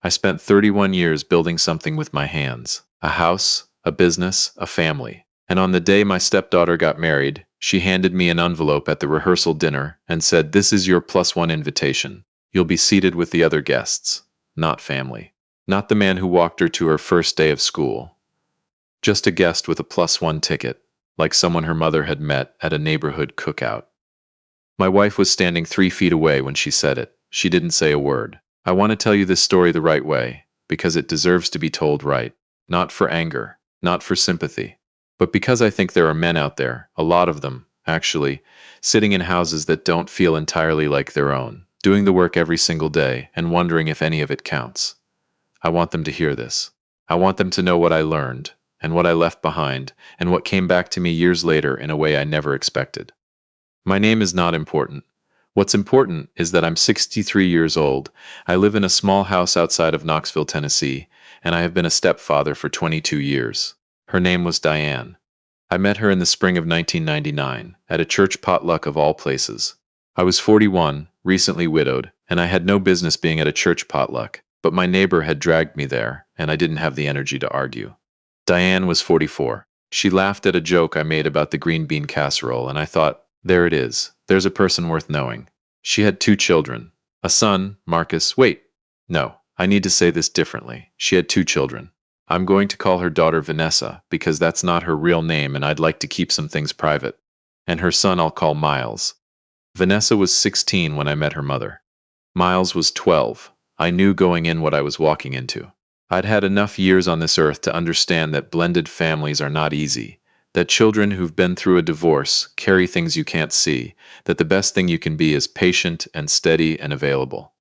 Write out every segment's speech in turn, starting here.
I spent 31 years building something with my hands. A house, a business, a family. And on the day my stepdaughter got married, she handed me an envelope at the rehearsal dinner and said, "This is your +1 invitation. You'll be seated with the other guests, not family. Not the man who walked her to her first day of school. Just a guest with a +1 ticket, like someone her mother had met at a neighborhood cookout." My wife was standing 3 feet away when she said it. She didn't say a word. I want to tell you this story the right way, because it deserves to be told right. Not for anger, not for sympathy, but because I think there are men out there, a lot of them, actually, sitting in houses that don't feel entirely like their own, doing the work every single day and wondering if any of it counts. I want them to hear this. I want them to know what I learned, and what I left behind, and what came back to me years later in a way I never expected. My name is not important. What's important is that I'm 63 years old, I live in a small house outside of Knoxville, Tennessee, and I have been a stepfather for 22 years. Her name was Diane. I met her in the spring of 1999, at a church potluck of all places. I was 41, recently widowed, and I had no business being at a church potluck, but my neighbor had dragged me there, and I didn't have the energy to argue. Diane was 44. She laughed at a joke I made about the green bean casserole, and I thought, there it is. There's a person worth knowing. She had 2 children. A son, Marcus. Wait. No, I need to say this differently. She had 2 children. I'm going to call her daughter Vanessa, because that's not her real name and I'd like to keep some things private. And her son I'll call Miles. Vanessa was 16 when I met her mother. Miles was 12. I knew going in what I was walking into. I'd had enough years on this earth to understand that blended families are not easy, that children who've been through a divorce carry things you can't see, that the best thing you can be is patient and steady and available.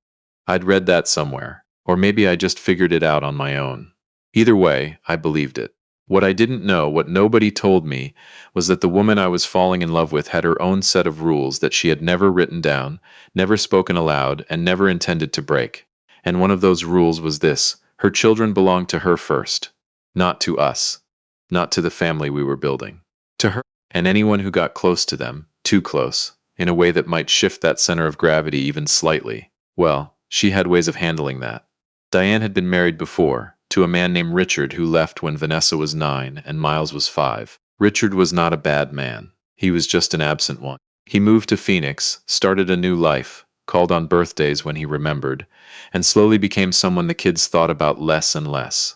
I'd read that somewhere, or maybe I just figured it out on my own. Either way, I believed it. What I didn't know, what nobody told me, was that the woman I was falling in love with had her own set of rules that she had never written down, never spoken aloud, and never intended to break. And one of those rules was this: her children belonged to her first, not to us. Not to the family we were building. To her, and anyone who got close to them, too close, in a way that might shift that center of gravity even slightly. Well, she had ways of handling that. Diane had been married before, to a man named Richard who left when Vanessa was 9 and Miles was 5. Richard was not a bad man. He was just an absent one. He moved to Phoenix, started a new life, called on birthdays when he remembered, and slowly became someone the kids thought about less and less.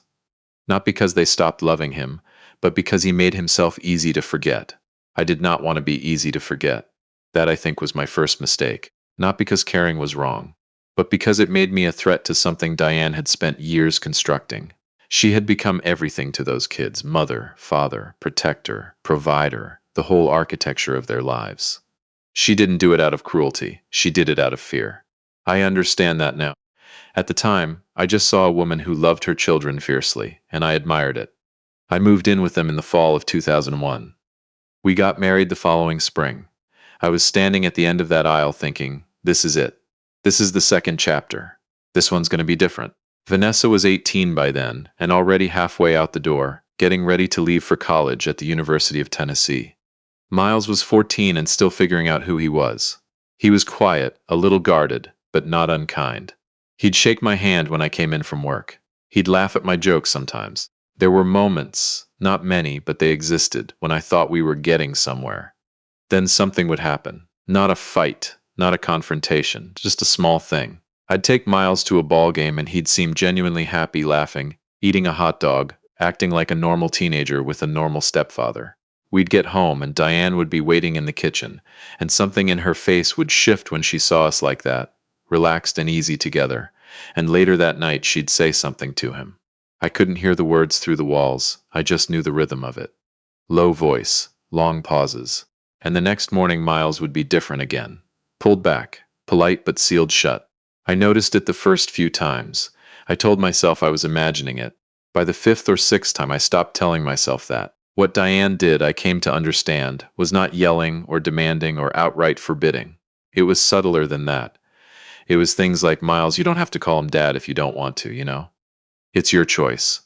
Not because they stopped loving him, but because he made himself easy to forget. I did not want to be easy to forget. That, I think, was my first mistake. Not because caring was wrong, but because it made me a threat to something Diane had spent years constructing. She had become everything to those kids: mother, father, protector, provider, the whole architecture of their lives. She didn't do it out of cruelty. She did it out of fear. I understand that now. At the time, I just saw a woman who loved her children fiercely, and I admired it. I moved in with them in the fall of 2001. We got married the following spring. I was standing at the end of that aisle thinking, this is it. This is the second chapter. This one's going to be different. Vanessa was 18 by then, and already halfway out the door, getting ready to leave for college at the University of Tennessee. Miles was 14 and still figuring out who he was. He was quiet, a little guarded, but not unkind. He'd shake my hand when I came in from work. He'd laugh at my jokes sometimes. There were moments, not many, but they existed, when I thought we were getting somewhere. Then something would happen. Not a fight, not a confrontation, just a small thing. I'd take Miles to a ball game and he'd seem genuinely happy, laughing, eating a hot dog, acting like a normal teenager with a normal stepfather. We'd get home and Diane would be waiting in the kitchen, and something in her face would shift when she saw us like that, relaxed and easy together, and later that night she'd say something to him. I couldn't hear the words through the walls, I just knew the rhythm of it. Low voice, long pauses, and the next morning Miles would be different again. Pulled back, polite but sealed shut. I noticed it the first few times. I told myself I was imagining it. By the 5th or 6th time I stopped telling myself that. What Diane did, I came to understand, was not yelling or demanding or outright forbidding. It was subtler than that. It was things like, Miles, you don't have to call him Dad if you don't want to, you know? It's your choice.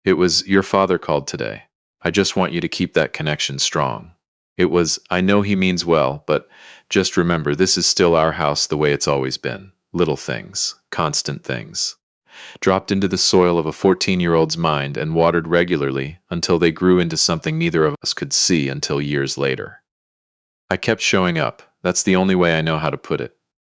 It was, your father called today. I just want you to keep that connection strong. It was, I know he means well, but just remember this is still our house the way it's always been. Little things, constant things. dropped into the soil of a 14-year-old's mind and watered regularly until they grew into something neither of us could see until years later. I kept showing up. That's the only way I know how to put it.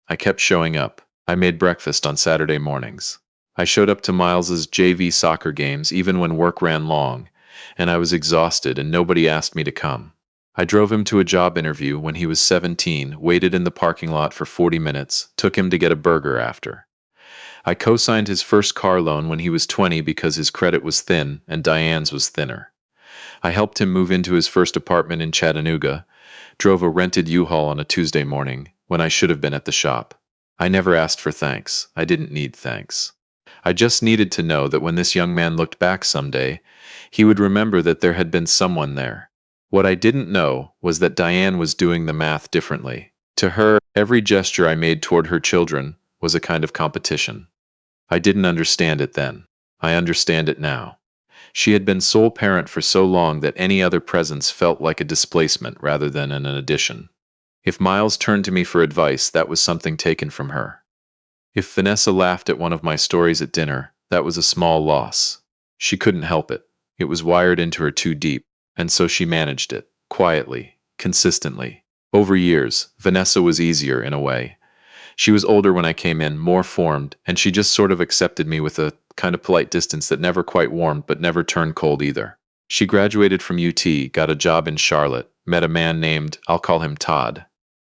I kept showing up. I made breakfast on Saturday mornings. I showed up to Miles's JV soccer games even when work ran long, and I was exhausted and nobody asked me to come. I drove him to a job interview when he was 17, waited in the parking lot for 40 minutes, took him to get a burger after. I co-signed his first car loan when he was 20 because his credit was thin and Diane's was thinner. I helped him move into his first apartment in Chattanooga, drove a rented U-Haul on a Tuesday morning when I should have been at the shop. I never asked for thanks. I didn't need thanks. I just needed to know that when this young man looked back someday, he would remember that there had been someone there. What I didn't know was that Diane was doing the math differently. To her, every gesture I made toward her children was a kind of competition. I didn't understand it then. I understand it now. She had been sole parent for so long that any other presence felt like a displacement rather than an addition. If Miles turned to me for advice, that was something taken from her. If Vanessa laughed at one of my stories at dinner, that was a small loss. She couldn't help it. It was wired into her too deep, and so she managed it, quietly, consistently. Over years, Vanessa was easier in a way. She was older when I came in, more formed, and she just sort of accepted me with a kind of polite distance that never quite warmed but never turned cold either. She graduated from UT, got a job in Charlotte, met a man named, I'll call him Todd,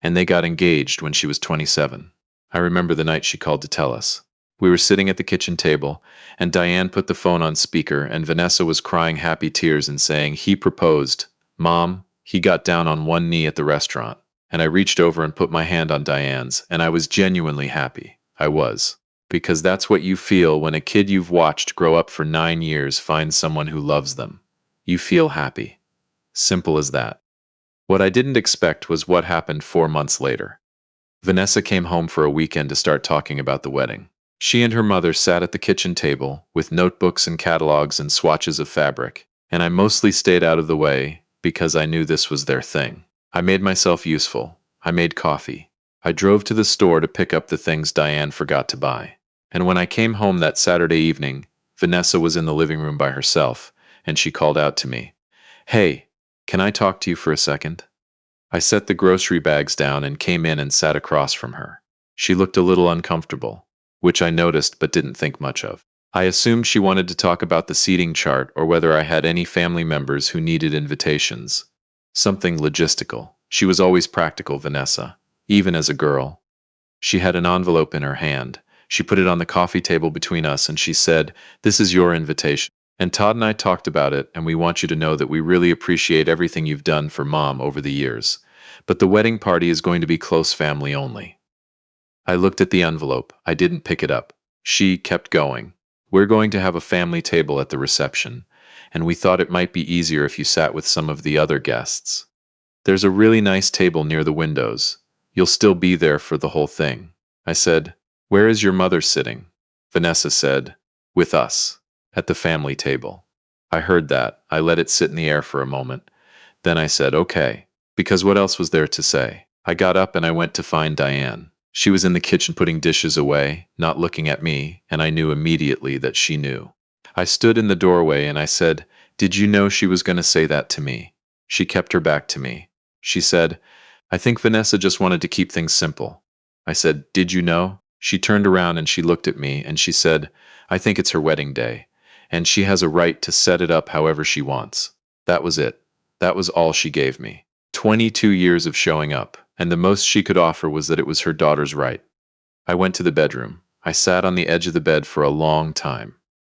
and they got engaged when she was 27. I remember the night she called to tell us. We were sitting at the kitchen table, and Diane put the phone on speaker, and Vanessa was crying happy tears and saying, "He proposed. Mom, he got down on one knee at the restaurant." And I reached over and put my hand on Diane's, and I was genuinely happy. I was. Because that's what you feel when a kid you've watched grow up for 9 years finds someone who loves them. You feel happy. Simple as that. What I didn't expect was what happened 4 months later. Vanessa came home for a weekend to start talking about the wedding. She and her mother sat at the kitchen table with notebooks and catalogs and swatches of fabric, and I mostly stayed out of the way because I knew this was their thing. I made myself useful. I made coffee. I drove to the store to pick up the things Diane forgot to buy. And when I came home that Saturday evening, Vanessa was in the living room by herself, and she called out to me, "Hey, can I talk to you for a second?" I set the grocery bags down and came in and sat across from her. She looked a little uncomfortable, which I noticed but didn't think much of. I assumed she wanted to talk about the seating chart or whether I had any family members who needed invitations. Something logistical. She was always practical, Vanessa, even as a girl. She had an envelope in her hand. She put it on the coffee table between us and she said, "This is your invitation. And Todd and I talked about it, and we want you to know that we really appreciate everything you've done for Mom over the years. But the wedding party is going to be close family only." I looked at the envelope. I didn't pick it up. She kept going. "We're going to have a family table at the reception, and we thought it might be easier if you sat with some of the other guests. There's a really nice table near the windows. You'll still be there for the whole thing." I said, "Where is your mother sitting?" Vanessa said, "With us. At the family table." I heard that. I let it sit in the air for a moment. Then I said, "Okay," because what else was there to say? I got up and I went to find Diane. She was in the kitchen putting dishes away, not looking at me, and I knew immediately that she knew. I stood in the doorway and I said, "Did you know she was going to say that to me?" She kept her back to me. She said, "I think Vanessa just wanted to keep things simple." I said, "Did you know?" She turned around and she looked at me and she said, "I think it's her wedding day, and she has a right to set it up however she wants." That was it. That was all she gave me. 22 years of showing up, and the most she could offer was that it was her daughter's right. I went to the bedroom. I sat on the edge of the bed for a long time.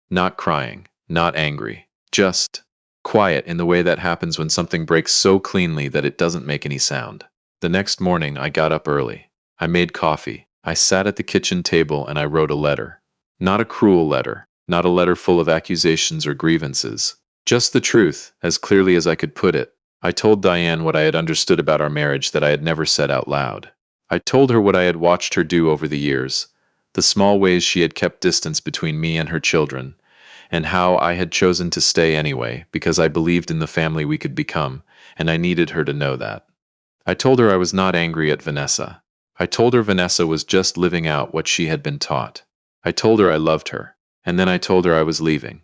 Not crying, not angry, just quiet in the way that happens when something breaks so cleanly that it doesn't make any sound. The next morning, I got up early. I made coffee. I sat at the kitchen table and I wrote a letter. Not a cruel letter, not a letter full of accusations or grievances. Just the truth, as clearly as I could put it. I told Diane what I had understood about our marriage that I had never said out loud. I told her what I had watched her do over the years, the small ways she had kept distance between me and her children, and how I had chosen to stay anyway because I believed in the family we could become, and I needed her to know that. I told her I was not angry at Vanessa. I told her Vanessa was just living out what she had been taught. I told her I loved her. And then I told her I was leaving.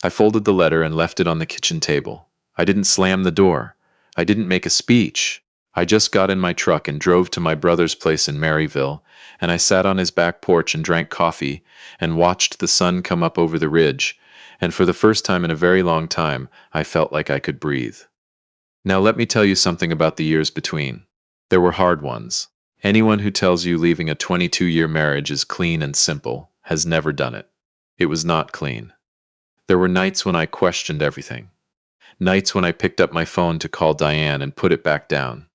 I folded the letter and left it on the kitchen table. I didn't slam the door. I didn't make a speech. I just got in my truck and drove to my brother's place in Maryville, and I sat on his back porch and drank coffee and watched the sun come up over the ridge, and for the first time in a very long time, I felt like I could breathe. Now let me tell you something about the years between. There were hard ones. Anyone who tells you leaving a 22-year marriage is clean and simple has never done it. It was not clean. There were nights when I questioned everything. Nights when I picked up my phone to call Diane and put it back down.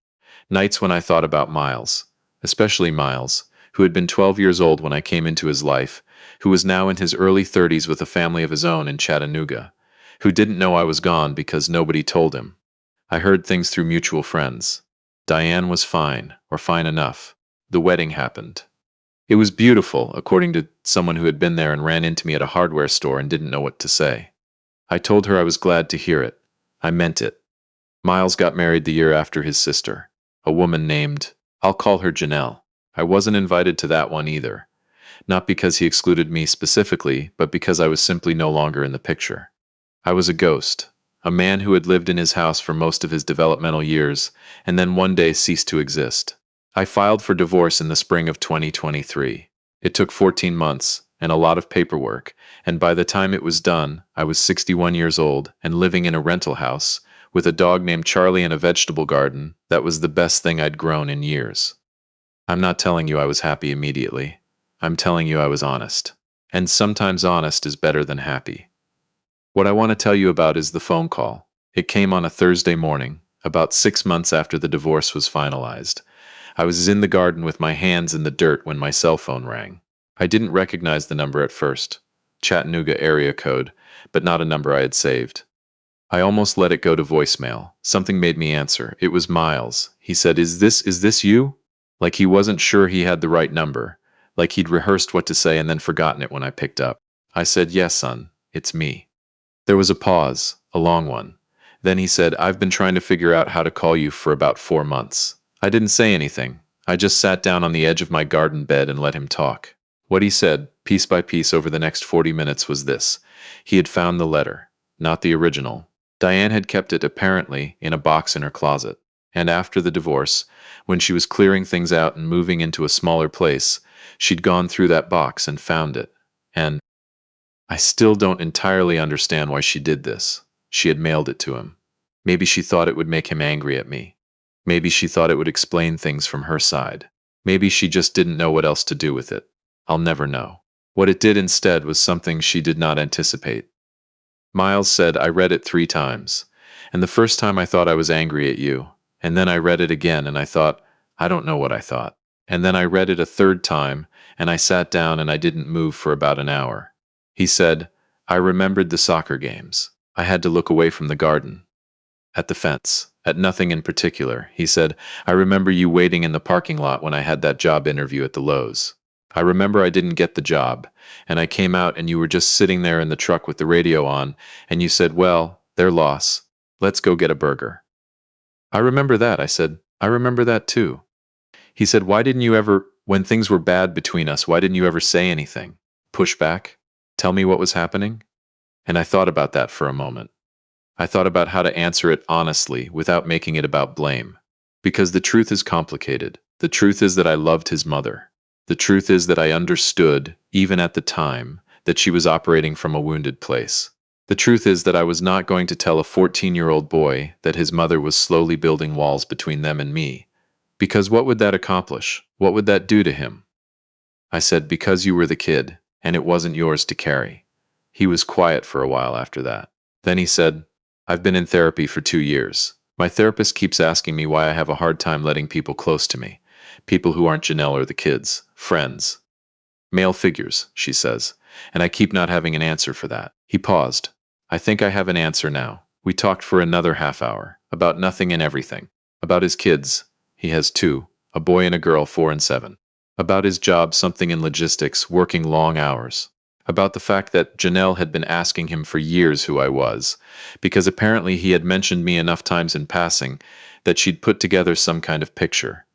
Nights when I thought about Miles, especially Miles, who had been 12 years old when I came into his life, who was now in his early 30s with a family of his own in Chattanooga, who didn't know I was gone because nobody told him. I heard things through mutual friends. Diane was fine, or fine enough. The wedding happened. It was beautiful, according to someone who had been there and ran into me at a hardware store and didn't know what to say. I told her I was glad to hear it. I meant it. Miles got married the year after his sister, a woman named, I'll call her Janelle. I wasn't invited to that one either. Not because he excluded me specifically, but because I was simply no longer in the picture. I was a ghost, a man who had lived in his house for most of his developmental years, and then one day ceased to exist. I filed for divorce in the spring of 2023. It took 14 months, and a lot of paperwork, and by the time it was done, I was 61 years old and living in a rental house, with a dog named Charlie and a vegetable garden that was the best thing I'd grown in years. I'm not telling you I was happy immediately. I'm telling you I was honest. And sometimes honest is better than happy. What I want to tell you about is the phone call. It came on a Thursday morning, about 6 months after the divorce was finalized. I was in the garden with my hands in the dirt when my cell phone rang. I didn't recognize the number at first. Chattanooga area code, but not a number I had saved. I almost let it go to voicemail. Something made me answer. It was Miles. He said, Is this you? Like he wasn't sure he had the right number. Like he'd rehearsed what to say and then forgotten it when I picked up. I said, Yes, son, it's me. There was a pause, a long one. Then he said, I've been trying to figure out how to call you for about 4 months. I didn't say anything. I just sat down on the edge of my garden bed and let him talk. What he said, piece by piece over the next 40 minutes was this. He had found the letter, not the original. Diane had kept it, apparently, in a box in her closet. And after the divorce, when she was clearing things out and moving into a smaller place, she'd gone through that box and found it. And I still don't entirely understand why she did this. She had mailed it to him. Maybe she thought it would make him angry at me. Maybe she thought it would explain things from her side. Maybe she just didn't know what else to do with it. I'll never know. What it did instead was something she did not anticipate. Miles said, I read it 3 times. And the first time I thought I was angry at you. And then I read it again and I thought, I don't know what I thought. And then I read it a 3rd time and I sat down and I didn't move for about an hour. He said, I remembered the soccer games. I had to look away from the garden. At the fence. At nothing in particular. He said, I remember you waiting in the parking lot when I had that job interview at the Lowe's. I remember I didn't get the job, and I came out and you were just sitting there in the truck with the radio on, and you said, well, their loss. Let's go get a burger. I remember that, I said. I remember that too. He said, why didn't you ever, when things were bad between us, why didn't you ever say anything? Push back? Tell me what was happening? And I thought about that for a moment. I thought about how to answer it honestly without making it about blame. Because the truth is complicated. The truth is that I loved his mother. The truth is that I understood, even at the time, that she was operating from a wounded place. The truth is that I was not going to tell a 14-year-old boy that his mother was slowly building walls between them and me. Because what would that accomplish? What would that do to him? I said, because you were the kid, and it wasn't yours to carry. He was quiet for a while after that. Then he said, I've been in therapy for 2 years. My therapist keeps asking me why I have a hard time letting people close to me. People who aren't Janelle or the kids. Friends. Male figures, she says. And I keep not having an answer for that. He paused. I think I have an answer now. We talked for another half hour. About nothing and everything. About his kids. He has 2. A boy and a girl, 4 and 7. About his job, something in logistics, working long hours. About the fact that Janelle had been asking him for years who I was, because apparently he had mentioned me enough times in passing that she'd put together some kind of picture.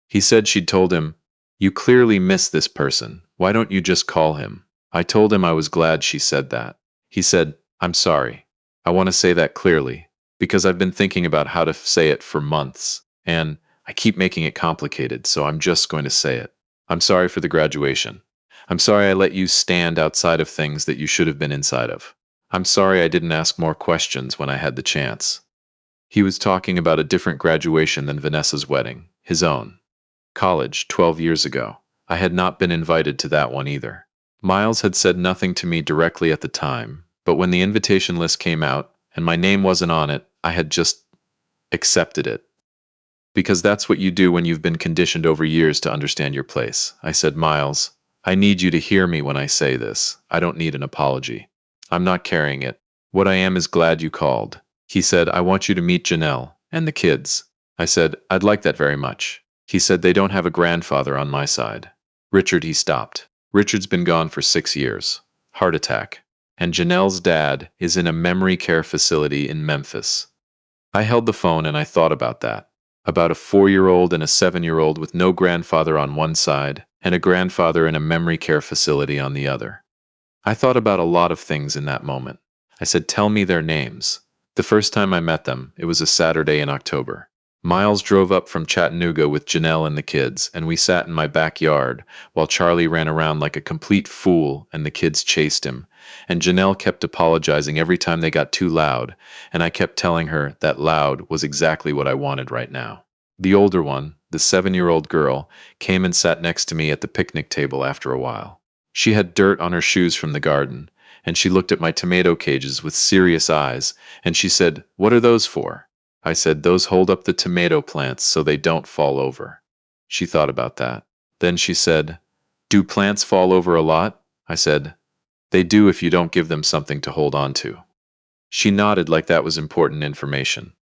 He said she'd told him, you clearly miss this person. Why don't you just call him? I told him I was glad she said that. He said, I'm sorry. I want to say that clearly, because I've been thinking about how to say it for months, and I keep making it complicated, so I'm just going to say it. I'm sorry for the graduation. I'm sorry I let you stand outside of things that you should have been inside of. I'm sorry I didn't ask more questions when I had the chance. He was talking about a different graduation than Vanessa's wedding, his own. College, 12 years ago. I had not been invited to that one either. Miles had said nothing to me directly at the time, but when the invitation list came out and my name wasn't on it, I had just accepted it. Because that's what you do when you've been conditioned over years to understand your place. I said, Miles, I need you to hear me when I say this. I don't need an apology. I'm not carrying it. What I am is glad you called. He said, I want you to meet Janelle and the kids. I said, I'd like that very much. He said they don't have a grandfather on my side. Richard, he stopped. Richard's been gone for 6 years. Heart attack. And Janelle's dad is in a memory care facility in Memphis. I held the phone and I thought about that. About a 4-year-old and a 7-year-old with no grandfather on one side and a grandfather in a memory care facility on the other. I thought about a lot of things in that moment. I said, tell me their names. The first time I met them, it was a Saturday in October. Miles drove up from Chattanooga with Janelle and the kids, and we sat in my backyard while Charlie ran around like a complete fool and the kids chased him. And Janelle kept apologizing every time they got too loud, and I kept telling her that loud was exactly what I wanted right now. The older one, the 7-year-old girl, came and sat next to me at the picnic table after a while. She had dirt on her shoes from the garden, and she looked at my tomato cages with serious eyes, and she said, "What are those for?" I said, "Those hold up the tomato plants so they don't fall over." She thought about that. Then she said, "Do plants fall over a lot?" I said, "They do if you don't give them something to hold on to." She nodded like that was important information.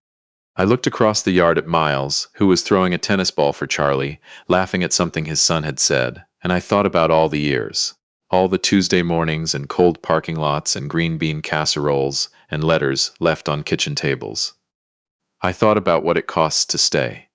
I looked across the yard at Miles, who was throwing a tennis ball for Charlie, laughing at something his son had said, and I thought about all the years. All the Tuesday mornings and cold parking lots and green bean casseroles and letters left on kitchen tables. I thought about what it costs to stay,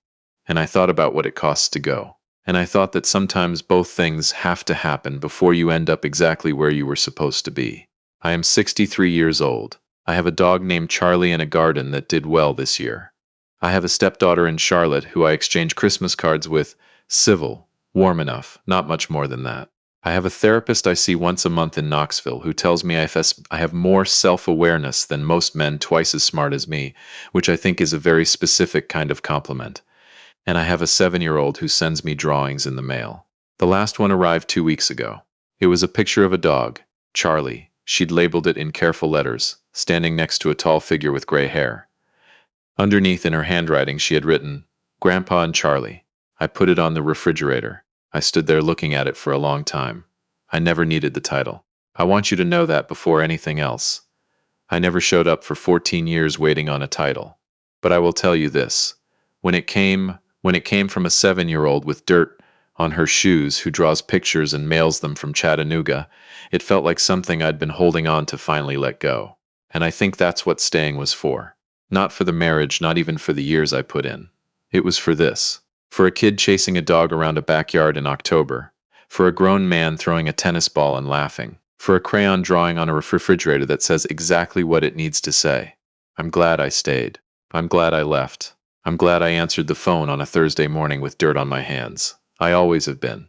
and I thought about what it costs to go. And I thought that sometimes both things have to happen before you end up exactly where you were supposed to be. I am 63 years old. I have a dog named Charlie and a garden that did well this year. I have a stepdaughter in Charlotte who I exchange Christmas cards with, civil, warm enough, not much more than that. I have a therapist I see once a month in Knoxville who tells me I have more self-awareness than most men twice as smart as me, which I think is a very specific kind of compliment. And I have a 7-year-old who sends me drawings in the mail. The last one arrived 2 weeks ago. It was a picture of a dog, Charlie. She'd labeled it in careful letters, standing next to a tall figure with gray hair. Underneath in her handwriting she had written, "Grandpa and Charlie." I put it on the refrigerator. I stood there looking at it for a long time. I never needed the title. I want you to know that before anything else. I never showed up for 14 years waiting on a title. But I will tell you this. When it came from a 7-year-old with dirt on her shoes who draws pictures and mails them from Chattanooga, it felt like something I'd been holding on to finally let go. And I think that's what staying was for. Not for the marriage, not even for the years I put in. It was for this. For a kid chasing a dog around a backyard in October. For a grown man throwing a tennis ball and laughing. For a crayon drawing on a refrigerator that says exactly what it needs to say. I'm glad I stayed. I'm glad I left. I'm glad I answered the phone on a Thursday morning with dirt on my hands. I always have been.